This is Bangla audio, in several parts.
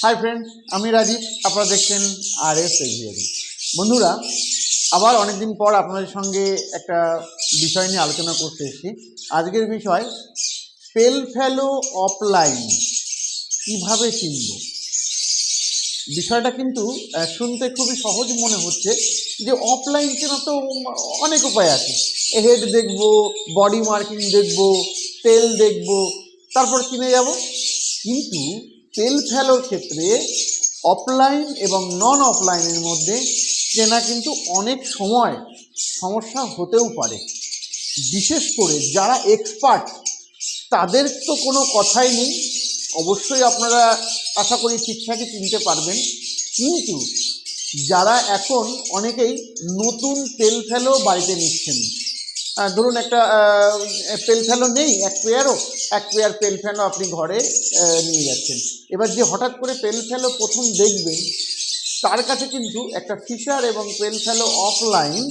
হাই ফ্রেন্ডস, আমি রাজীব। আপনারা দেখছেন RS এভিয়ারি। বন্ধুরা, আবার অনেকদিন পর আপনাদের সঙ্গে একটা বিষয় নিয়ে আলোচনা করতে এসেছি। আজকের বিষয় পেল ফেলো অফলাইন কীভাবে চিনব। বিষয়টা কিন্তু শুনতে খুবই সহজ মনে হচ্ছে যে অফলাইন চেনা তো অনেক উপায় আছে। হেড দেখবো, বডি মার্কিং দেখবো, তেল দেখবো, তারপর চিনে যাব। কিন্তু তেল ফেলোর ক্ষেত্রে অফলাইন এবং নন অফলাইনের মধ্যে চেনা কিন্তু অনেক সময় সমস্যা হতেও পারে। বিশেষ করে যারা এক্সপার্ট তাদের তো কোনো কথাই নেই, অবশ্যই আপনারা আশা করি ঠিকঠাকই চিনতে পারবেন। কিন্তু যারা এখন অনেকেই নতুন তেল ফেলো বাড়িতে নিচ্ছেন, ধরুন একটা পেল ফেলো নেই, এক পেয়ার পেল ফেলো আপনি ঘরে নিয়ে যাচ্ছেন। এবার যে হঠাৎ করে পেল ফেলো প্রথম দেখবেন, তার কাছে কিন্তু একটা ফিশার এবং পেল ফেলো অফলাইন,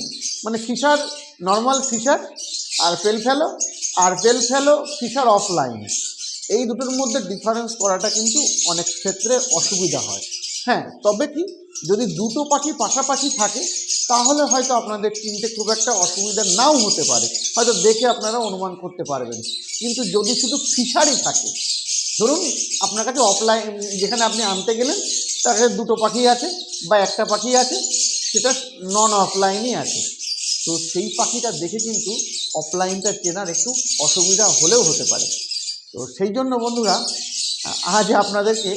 মানে ফিশার নর্মাল ফিশার আর পেল ফেলো ফিশার অফলাইন, এই দুটোর মধ্যে ডিফারেন্স করাটা কিন্তু অনেক ক্ষেত্রে অসুবিধা হয়। হ্যাঁ, তবে কি যদি দুটো পাখি পাশাপাশি থাকে তাহলে হয়তো আপনাদের চিনতে খুব একটা অসুবিধা নাও হতে পারে, হয়তো দেখে আপনারা অনুমান করতে পারবেন। কিন্তু যদি শুধু ফিশারই থাকে, ধরুন আপনার কাছে অফলাইন, যেখানে আপনি আনতে গেলেন তার কাছে দুটো পাখি আছে বা একটা পাখি আছে, সেটা নন অফলাইনই আছে, তো সেই পাখিটা দেখে কিন্তু অফলাইনটা চেনার একটু অসুবিধা হলেও হতে পারে। তো সেই জন্য বন্ধুরা, আজ আপনাদেরকে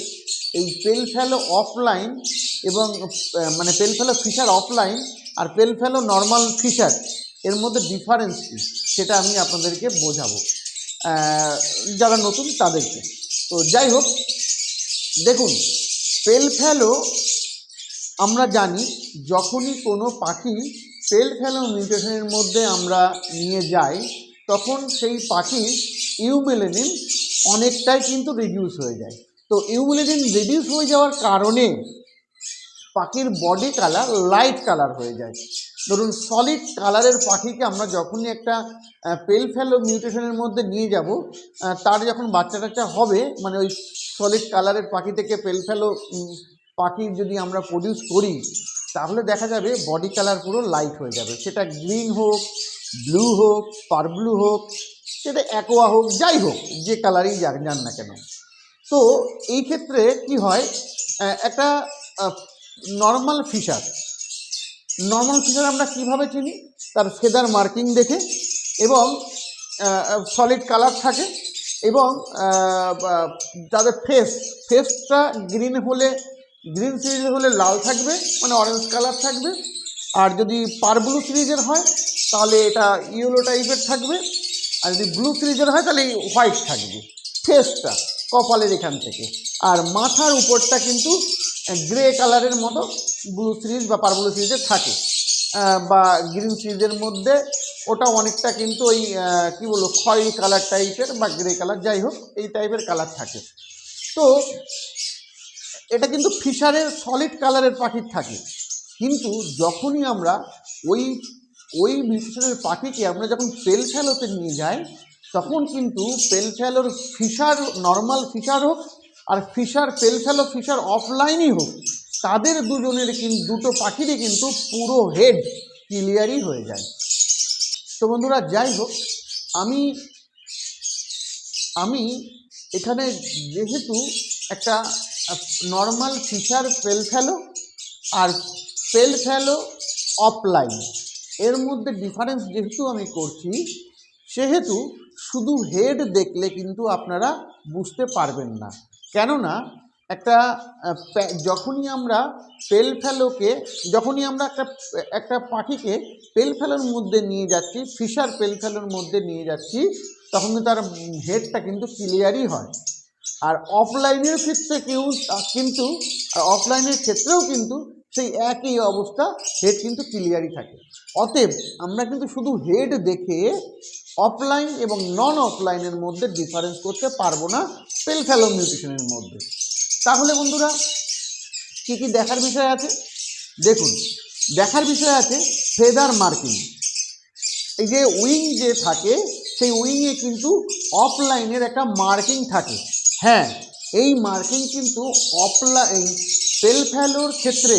এই পেল ফেলো অফলাইন এবং মানে পেল ফেলো ফিশার অফলাইন আর পেল ফেলো নর্মাল ফিশার এর মধ্যে ডিফারেন্স কী সেটা আমি আপনাদেরকে বোঝাবো, যারা নতুন তাদেরকে। তো যাই হোক, দেখুন, পেল ফেলো আমরা জানি যখনই কোনো পাখি পেল ফেলো মিউটেশনের মধ্যে আমরা নিয়ে যাই তখন সেই পাখির ইউমেলানিন অনেকটাই কিন্তু রিডিউস হয়ে যায়। তো ইউমেলানিন রিডিউস হয়ে যাওয়ার কারণে পাখির বডি কালার লাইট কালার হয়ে যায়। ধরুন সলিড কালারের পাখিকে আমরা যখনই একটা পেল ফেলো মিউটেশনের মধ্যে নিয়ে যাব, তার যখন বাচ্চা টাচ্চা হবে, মানে ওই সলিড কালারের পাখি থেকে পেল ফেলো পাখি যদি আমরা প্রডিউস করি, তাহলে দেখা যাবে বডি কালার পুরো লাইট হয়ে যাবে। সেটা গ্রিন হোক, ব্লু হোক, পার ব্লু হোক, সেটা অ্যাকোয়া হোক, যাই হোক, যে কালারই যান না কেন। তো এই ক্ষেত্রে কি হয়, একটা নর্মাল ফিশার আমরা কিভাবে চিনি? তার ফেদার মার্কিং দেখে, এবং সলিড কালার থাকে, এবং তাদের ফেসটা গ্রিন সিরিজের হলে লাল থাকবে, মানে অরেঞ্জ কালার থাকবে। আর যদি পার ব্লু সিরিজের হয় তাহলে এটা ইয়েলো টাইপের থাকবে, আর যদি ব্লু সিরিজের হয় তাহলে হোয়াইট থাকবে ফেসটা কপালের এখান থেকে। আর মাথার উপরটা কিন্তু গ্রে কালারের মতো ব্লু সিরিজ বা পার ব্লু সিরিজের থাকে, বা গ্রিন সিরিজের মধ্যে ওটা অনেকটা কিন্তু ওই কী বলবো, খয়েরি কালার টাইপের বা গ্রে কালার, যাই হোক এই টাইপের কালার থাকে। তো এটা কিন্তু ফিশারের সলিড কালারের পাখির থাকে। কিন্তু যখনই আমরা ওই মিউটেশনের পাখিকে আমরা যখন পেল ফেলোতে নিয়ে যাই, তখন কিন্তু পেল ফেলোর ফিশার নর্মাল ফিশার হোক আর পেল ফেলো ফিশার অফলাইনই হোক, তাদের দুজনের কিন্তু দুটো পাখিরই কিন্তু পুরো হেড ক্লিয়ারই হয়ে যায়। তো বন্ধুরা, যাই হোক, আমি এখানে যেহেতু একটা নর্মাল ফিশার পেল ফেলো আর পেল ফেলো অফলাইন এর মধ্যে ডিফারেন্স যেহেতু আমি করছি, সেহেতু শুধু হেড দেখলে কিন্তু আপনারা বুঝতে পারবেন না। কেননা যখনই আমরা একটা পাখিকে পেল ফেলোর মধ্যে নিয়ে যাচ্ছি, ফিশার পেল ফেলোর মধ্যে নিয়ে যাচ্ছি, তখন কিন্তু তার হেডটা কিন্তু ক্লিয়ারই হয়। আর অফলাইনের ক্ষেত্রেও কিন্তু সেই একই অবস্থা, হেড কিন্তু ক্লিয়ারই থাকে। অতএব আমরা কিন্তু শুধু হেড দেখে অফলাইন এবং নন অফলাইনের মধ্যে ডিফারেন্স করতে পারবো না পেল ফেলো মিউটেশনের মধ্যে। তাহলে বন্ধুরা, কী কী দেখার বিষয় আছে? দেখুন, দেখার বিষয় আছে ফেদার মার্কিং। এই যে উইং যে থাকে, সেই উইংয়ে কিন্তু অফলাইনের একটা মার্কিং থাকে। হ্যাঁ, এই মার্কিং কিন্তু অফলাইন পেল ফ্যালোর ক্ষেত্রে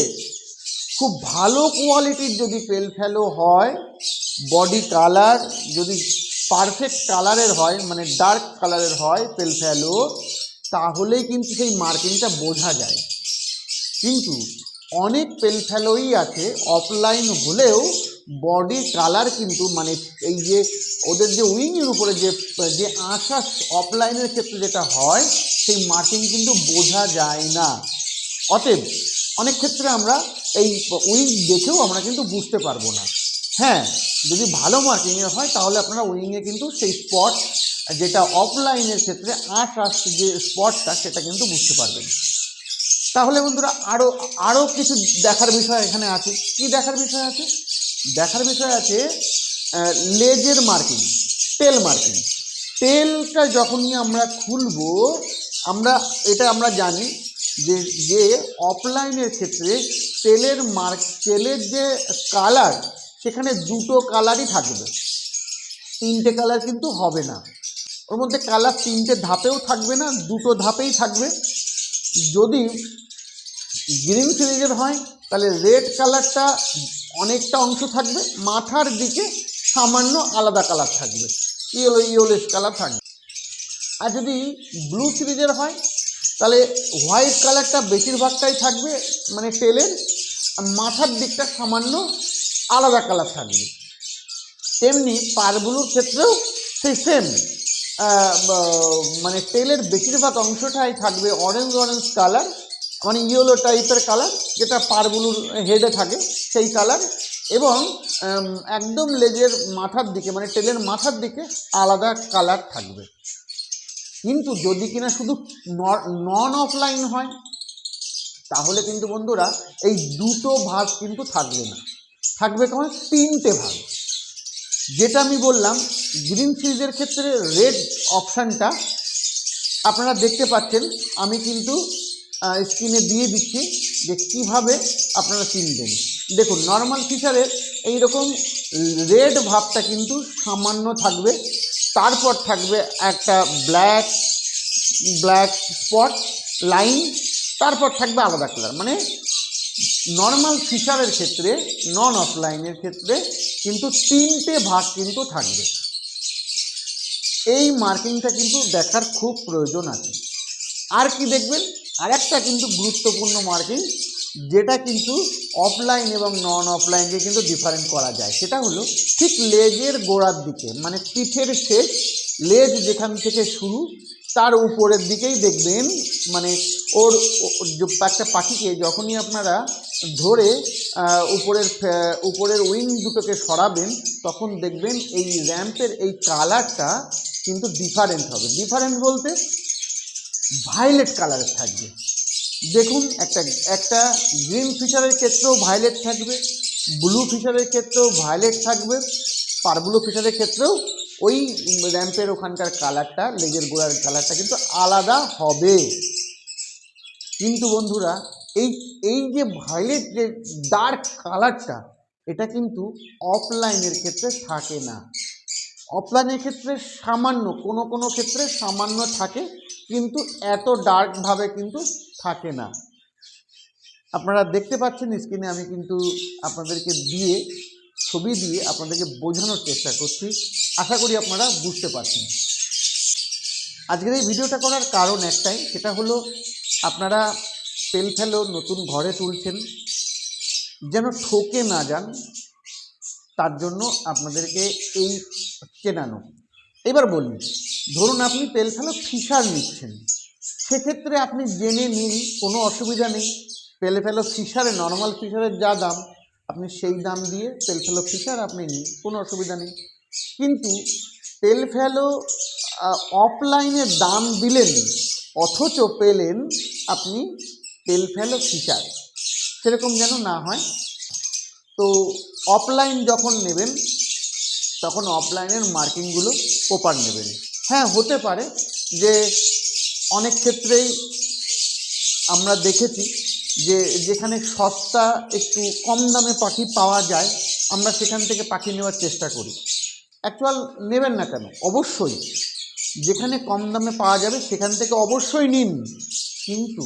খুব ভালো কোয়ালিটির যদি পেল ফ্যালো হয়, বডি কালার যদি পারফেক্ট কালারের হয়, মানে ডার্ক কালারের হয় পেল ফ্যালো, তাহলেই কিন্তু সেই মার্কিংটা বোঝা যায়। কিন্তু অনেক পেল ফ্যালোই আছে অফলাইন হলেও বডি কালার কিন্তু মানে এই যে ওদের যে উইংয়ের উপরে যে যে আঁচা অফলাইনের ক্ষেত্রে যেটা হয়, সেই মার্কিং কিন্তু বোঝা যায় না। অতএব অনেক ক্ষেত্রে আমরা এই উইং দেখেও আমরা কিন্তু বুঝতে পারবো না। হ্যাঁ, যদি ভালো মার্কিংয়ের হয় তাহলে আপনারা উইংয়ে কিন্তু সেই স্পট যেটা অফলাইনের ক্ষেত্রে আঁচ যে স্পটটা সেটা কিন্তু বুঝতে পারবেন। তাহলে বন্ধুরা আরও কিছু দেখার বিষয় এখানে আছে। কি দেখার বিষয় আছে? দেখার বিষয় আছে লেজের মার্কিং, টেল মার্কিং। টেলটা যখনই আমরা খুলবো, আমরা জানি যে অফলাইনের ক্ষেত্রে টেলের যে কালার, সেখানে দুটো কালারই থাকবে, তিনটে কালার কিন্তু হবে না। ওর মধ্যে কালার তিনটে ধাপেও থাকবে না, দুটো ধাপেই থাকবে। যদি গ্রিন সিরিজের হয় তাহলে রেড কালারটা অনেকটা অংশ থাকবে, মাথার দিকে সামান্য আলাদা কালার থাকবে, ইয়েলোইশ কালার থাকবে। আর যদি ব্লু সিরিজের হয় তাহলে হোয়াইট কালারটা বেশিরভাগটাই থাকবে, মানে টেলের মাথার দিকটা সামান্য আলাদা কালার থাকবে। তেমনি পারগুলোর ক্ষেত্রেও সেই সেম, মানে টেলের বেশিরভাগ অংশটাই থাকবে অরেঞ্জ কালার, মানে ইয়েলো টাইপের কালার, যেটা পারগুলোর হেডে থাকে সেই কালার, এবং একদম লেজের মাথার দিকে মানে টেলের মাথার দিকে আলাদা কালার থাকবে। কিন্তু যদি কিনা শুধু নন অফলাইন হয় তাহলে কিন্তু বন্ধুরা এই দুটো ভাগ কিন্তু থাকবে না, থাকবে কেমন তিনটে ভাগ। যেটা আমি বললাম গ্রিন সিরিজের ক্ষেত্রে রেড অপশানটা আপনারা দেখতে পাচ্ছেন, আমি কিন্তু স্ক্রিনে দিয়ে দিচ্ছি যে কীভাবে আপনারা চিনবেন। দেখুন, নর্মাল ফিচারের এইরকম রেড ভাবটা কিন্তু সামান্য থাকবে, তারপর থাকবে একটা ব্ল্যাক স্পট লাইন, তারপর থাকবে আলাদা কালার। মানে নর্মাল ফিচারের ক্ষেত্রে, নন অফলাইনের ক্ষেত্রে কিন্তু তিনটে ভাগ কিন্তু থাকবে। এই মার্কিংটা কিন্তু দেখার খুব প্রয়োজন আছে। আর কি দেখবেন, আর একটা কিন্তু গুরুত্বপূর্ণ মার্কিং যেটা কিন্তু অফলাইন এবং নন অফলাইনকে কিন্তু ডিফারেন্ট করা যায়, সেটা হলো ঠিক লেজের গোড়ার দিকে, মানে পিঠের শেষ, লেজ যেখান থেকে শুরু তার উপরের দিকেই দেখবেন, মানে ওর একটা পাখিকে যখনই আপনারা ধরে উপরের উইং দুটোকে সরাবেন, তখন দেখবেন এই র্যাম্পের এই কালারটা কিন্তু ডিফারেন্ট হবে। ডিফারেন্ট বলতে ভায়োলেট কালারের থাকবে। দেখুন, একটা গ্রিন ফিচারের ক্ষেত্রেও ভায়োলেট থাকবে, ব্লু ফিচারের ক্ষেত্রেও ভায়োলেট থাকবে, পারব্লু ফিচারের ক্ষেত্রেও ওই র্যাম্পের ওখানকার কালারটা, লেজের গোড়ার কালারটা কিন্তু আলাদা হবে। কিন্তু বন্ধুরা এই যে ভায়োলেট যে ডার্ক কালারটা, এটা কিন্তু অফলাইনের ক্ষেত্রে থাকে না। অফলাইনের ক্ষেত্রে সামান্য কোনো ক্ষেত্রে সামান্য থাকে, কিন্তু এত ডার্কভাবে কিন্তু থাকে না। আপনারা দেখতে পাচ্ছেন স্ক্রিনে, আমি কিন্তু আপনাদেরকে ছবি দিয়ে আপনাদেরকে বোঝানোর চেষ্টা করছি। আশা করি আপনারা বুঝতে পারছেন। আজকের এই ভিডিওটা করার কারণ একটাই, সেটা হলো আপনারা পেল ফ্যালো নতুন ঘরে তুলছেন, যেন ঠকে না যান, তার জন্য আপনাদেরকে এই চেনানো। এবার বলি, ধরুন আপনি পেল ফ্যালো ফিশার নিচ্ছেন, সেক্ষেত্রে আপনি জেনে নিন, কোনো অসুবিধা নেই। পেল ফ্যালো ফিশারে, নর্মাল ফিশারের যা দাম, আপনি সেই দাম দিয়ে পেল ফ্যালো ফিশার আপনি নিন, কোনো অসুবিধা নেই। কিন্তু পেল ফ্যালো অফলাইনে দাম দিলেন, অথচ পেলেন আপনি পেল ফ্যালো ফিশার, সেরকম যেন না হয়। তো অফলাইন যখন নেবেন তখন অফলাইনের মার্কিংগুলো প্রপার নেবেন। হ্যাঁ, হতে পারে যে অনেক ক্ষেত্রেই আমরা দেখেছি যে যেখানে সস্তা একটু কম দামে পাখি পাওয়া যায়, আমরা সেখান থেকে পাখি নেওয়ার চেষ্টা করি। অ্যাকচুয়াল নেবেন না কেন, অবশ্যই যেখানে কম দামে পাওয়া যাবে সেখান থেকে অবশ্যই নিন, কিন্তু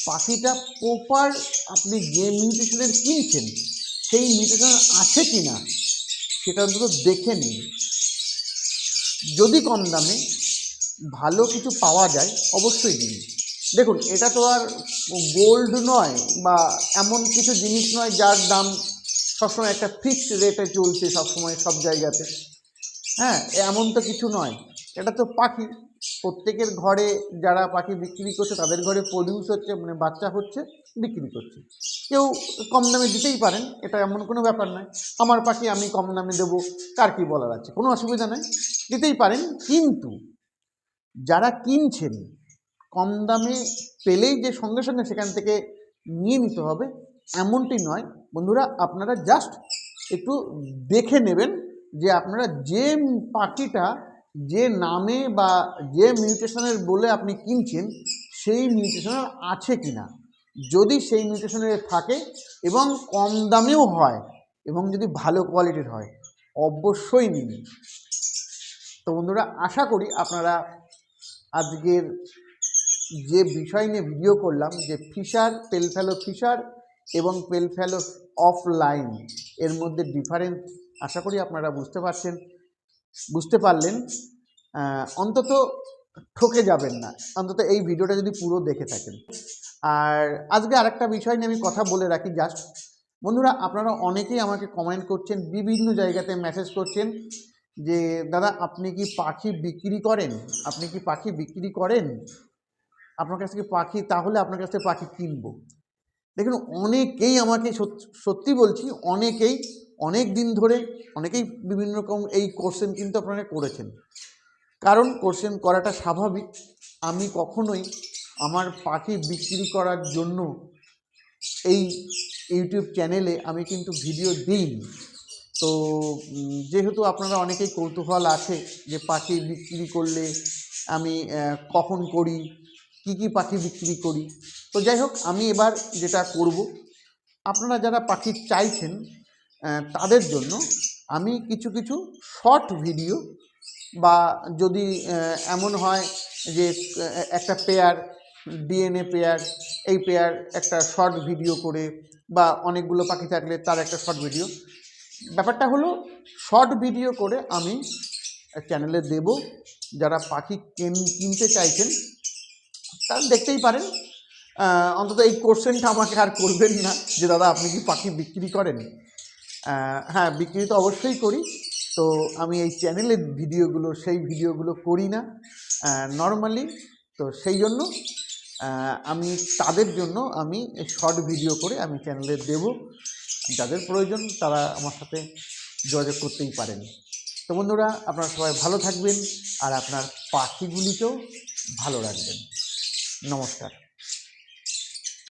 পাখিটা প্রপার আপনি যে মিউটেশনের কিনছেন সেই মিউটেশন আছে কি না সেটা অন্তত দেখে নিন। যদি কম দামে ভালো কিছু পাওয়া যায় অবশ্যই দিন। দেখুন, এটা তো আর গোল্ড নয় বা এমন কিছু জিনিস নয় যার দাম সবসময় একটা ফিক্সড রেটে চলছে সবসময় সব জায়গাতে। হ্যাঁ, এমন তো কিছু নয়, এটা তো পাখি। প্রত্যেকের ঘরে যারা পাখি বিক্রি করছে তাদের ঘরে প্রডিউস হচ্ছে, মানে বাচ্চা হচ্ছে, বিক্রি করছে। কেউ কম দামে দিতেই পারেন, এটা এমন কোনো ব্যাপার নয়। আমার পাখি আমি কম দামে দেবো, কার কী বলার আছে, কোনো অসুবিধা নেই, দিতেই পারেন। কিন্তু যারা কিনছেন কম দামে পেলেই যে সঙ্গে সঙ্গে সেখান থেকে নিয়ে নিতে হবে এমনটি নয় বন্ধুরা। আপনারা জাস্ট একটু দেখে নেবেন যে আপনারা যে পাখিটা যে নামে বা যে মিউটেশনের বলে আপনি কিনছেন সেই মিউটেশনের আছে কি না। যদি সেই মিউটেশনের থাকে এবং কম দামেও হয় এবং যদি ভালো কোয়ালিটির হয় অবশ্যই নিন। তো বন্ধুরা, আশা করি আপনারা আজকের যে বিষয় নিয়ে ভিডিও করলাম, যে ফিশার, পেলফ্যালো ফিশার এবং পেলফ্যালো অফলাইন এর মধ্যে ডিফারেন্স আশা করি আপনারা বুঝতে পারলেন। অন্তত ঠকে যাবেন না, অন্তত এই ভিডিওটা যদি পুরো দেখে থাকেন। আর আজকে আরেকটা বিষয় নিয়ে আমি কথা বলে রাখি জাস্ট। বন্ধুরা, আপনারা অনেকেই আমাকে কমেন্ট করছেন, বিভিন্ন জায়গাতে মেসেজ করছেন যে দাদা আপনি কি পাখি বিক্রি করেন, আপনি কি পাখি বিক্রি করেন, আপনার কাছ থেকে পাখি, তাহলে আপনার কাছ থেকে পাখি কিনবো। দেখুন, অনেকেই আমাকে সত্যি বলছি, অনেকেই অনেক দিন ধরে অনেকেই বিভিন্ন রকম এই কোশ্চেন কিন্তু আপনারা করেছেন। কারণ কোশ্চেন করাটা স্বাভাবিক। আমি কখনোই আমার পাখি বিক্রি করার জন্য এই ইউটিউব চ্যানেলে আমি কিন্তু ভিডিও দিই। তো যেহেতু আপনারা অনেকেই কৌতূহল আছে যে পাখি বিক্রি করলে আমি কখন করি, কি কি পাখি বিক্রি করি, তো যাই হোক, আমি এবার যেটা করব, আপনারা যারা পাখি চাইছেন তাদের জন্য আমি কিছু কিছু শর্ট ভিডিও, বা যদি এমন হয় যে একটা পেয়ার, ডিএনএ পেয়ার, এই পেয়ার একটা শর্ট ভিডিও করে, বা অনেকগুলো পাখি থাকলে তার একটা শর্ট ভিডিও, ব্যাপারটা হলো শর্ট ভিডিও করে আমি চ্যানেলে দেব। যারা পাখি কিনতে চাইছেন তারা দেখতেই পারেন। অন্তত এই কোশ্চেনটা আমাকে আর করবেন না যে দাদা আপনি কি পাখি বিক্রি করেন। হ্যাঁ, বিক্রি তো অবশ্যই করি। তো আমি এই চ্যানেলের ভিডিওগুলো, সেই ভিডিওগুলো করি না নর্মালি। তো সেই জন্য আমি তাদের জন্য আমি শর্ট ভিডিও করে আমি চ্যানেলে দেব। যাদের প্রয়োজন তারা আমার সাথে যোগাযোগ করতেই পারেন। তো বন্ধুরা, আপনারা সবাই ভালো থাকবেন আর আপনার পাখিগুলিকেও ভালো রাখবেন। নমস্কার।